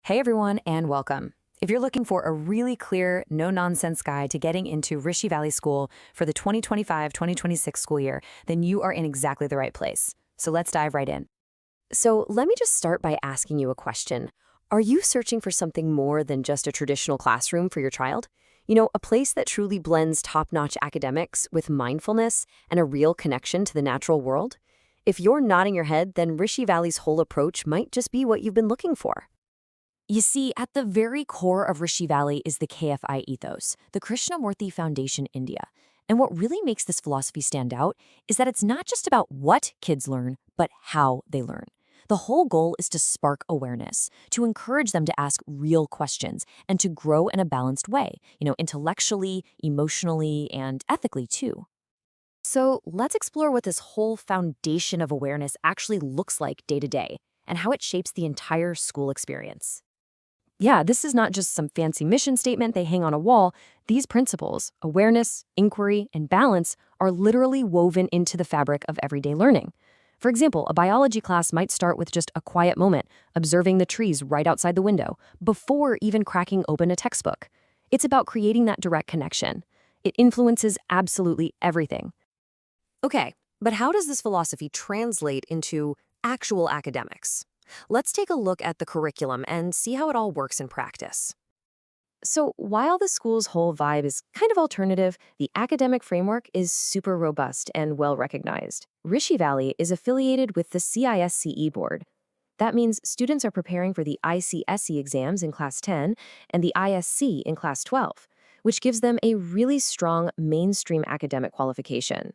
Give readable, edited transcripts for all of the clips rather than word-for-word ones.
Hey everyone, and welcome. If you're looking for a really clear, no-nonsense guide to getting into Rishi Valley School for the 2025-2026 school year, then you are in exactly the right place. So let's dive right in. So let me just start by asking you a question. Are you searching for something more than just a traditional classroom for your child? A place that truly blends top-notch academics with mindfulness and a real connection to the natural world? If you're nodding your head, then Rishi Valley's whole approach might just be what you've been looking for. You see, at the very core of Rishi Valley is the KFI ethos, the Krishnamurti Foundation India. And what really makes this philosophy stand out is that it's not just about what kids learn, but how they learn. The whole goal is to spark awareness, to encourage them to ask real questions, and to grow in a balanced way, intellectually, emotionally, and ethically too. So let's explore what this whole foundation of awareness actually looks like day to day, and how it shapes the entire school experience. Yeah, this is not just some fancy mission statement they hang on a wall. These principles, awareness, inquiry, and balance, are literally woven into the fabric of everyday learning. For example, a biology class might start with just a quiet moment, observing the trees right outside the window, before even cracking open a textbook. It's about creating that direct connection. It influences absolutely everything. Okay, but how does this philosophy translate into actual academics? Let's take a look at the curriculum and see how it all works in practice. So, while the school's whole vibe is kind of alternative, the academic framework is super robust and well recognized. Rishi Valley is affiliated with the CISCE board. That means students are preparing for the ICSE exams in Class 10 and the ISC in Class 12, which gives them a really strong mainstream academic qualification.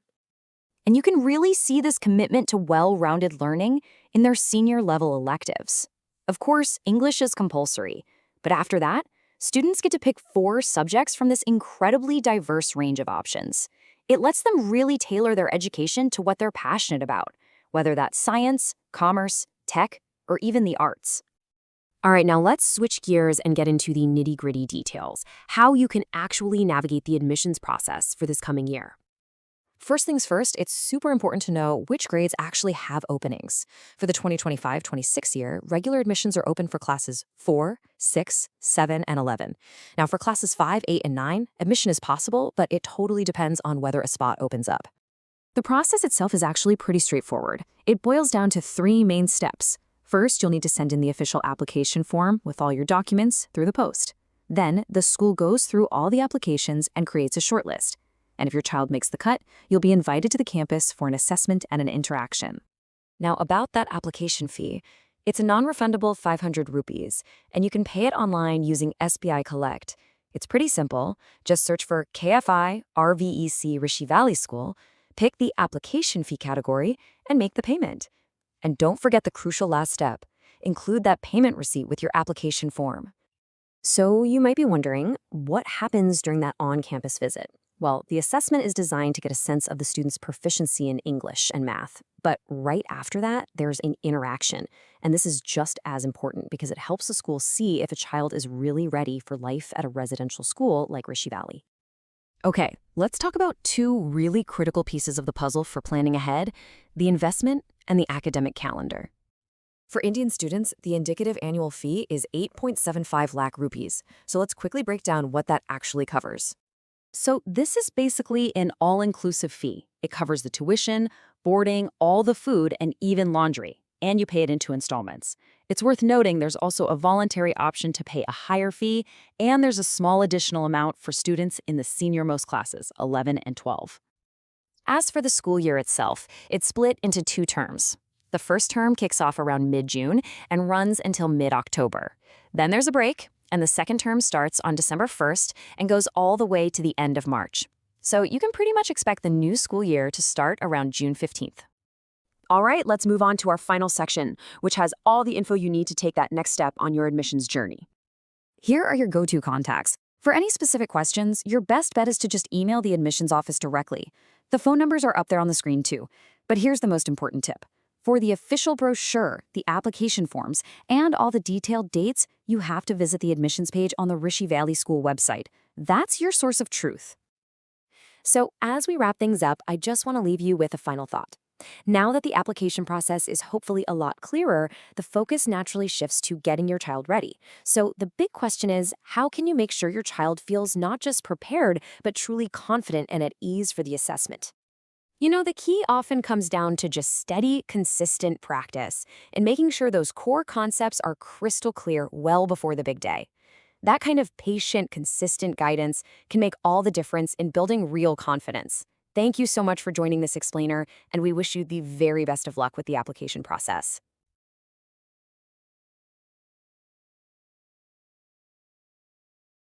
And you can really see this commitment to well-rounded learning in their senior-level electives. Of course, English is compulsory, but after that, students get to pick 4 subjects from this incredibly diverse range of options. It lets them really tailor their education to what they're passionate about, whether that's science, commerce, tech, or even the arts. All right, now let's switch gears and get into the nitty-gritty details, how you can actually navigate the admissions process for this coming year. First things first, it's super important to know which grades actually have openings. For the 2025-26 year, regular admissions are open for classes 4, 6, 7, and 11. Now, for classes 5, 8, and 9, admission is possible, but it totally depends on whether a spot opens up. The process itself is actually pretty straightforward. It boils down to 3 main steps. First, you'll need to send in the official application form with all your documents through the post. Then, the school goes through all the applications and creates a shortlist. And if your child makes the cut, you'll be invited to the campus for an assessment and an interaction. Now, about that application fee, it's a non-refundable 500 rupees, and you can pay it online using SBI Collect. It's pretty simple. Just search for KFI RVEC Rishi Valley School, pick the application fee category, and make the payment. And don't forget the crucial last step. Include that payment receipt with your application form. So you might be wondering, what happens during that on-campus visit? Well, the assessment is designed to get a sense of the student's proficiency in English and math. But right after that, there's an interaction. And this is just as important because it helps the school see if a child is really ready for life at a residential school like Rishi Valley. Okay, let's talk about 2 really critical pieces of the puzzle for planning ahead: the investment and the academic calendar. For Indian students, the indicative annual fee is 8.75 lakh rupees. So let's quickly break down what that actually covers. So this is basically an all-inclusive fee. It covers the tuition, boarding, all the food, and even laundry. And you pay it into installments. It's worth noting there's also a voluntary option to pay a higher fee, and there's a small additional amount for students in the senior-most classes, 11 and 12. As for the school year itself, it's split into 2 terms. The first term kicks off around mid-June and runs until mid-October. Then there's a break, and the second term starts on December 1st and goes all the way to the end of March. So you can pretty much expect the new school year to start around June 15th. All right, let's move on to our final section, which has all the info you need to take that next step on your admissions journey. Here are your go-to contacts. For any specific questions, your best bet is to just email the admissions office directly. The phone numbers are up there on the screen too. But here's the most important tip. For the official brochure, the application forms, and all the detailed dates, you have to visit the admissions page on the Rishi Valley School website. That's your source of truth. So as we wrap things up, I just want to leave you with a final thought. Now that the application process is hopefully a lot clearer, the focus naturally shifts to getting your child ready. So the big question is, how can you make sure your child feels not just prepared, but truly confident and at ease for the assessment? The key often comes down to just steady, consistent practice and making sure those core concepts are crystal clear well before the big day. That kind of patient, consistent guidance can make all the difference in building real confidence. Thank you so much for joining this explainer, and we wish you the very best of luck with the application process.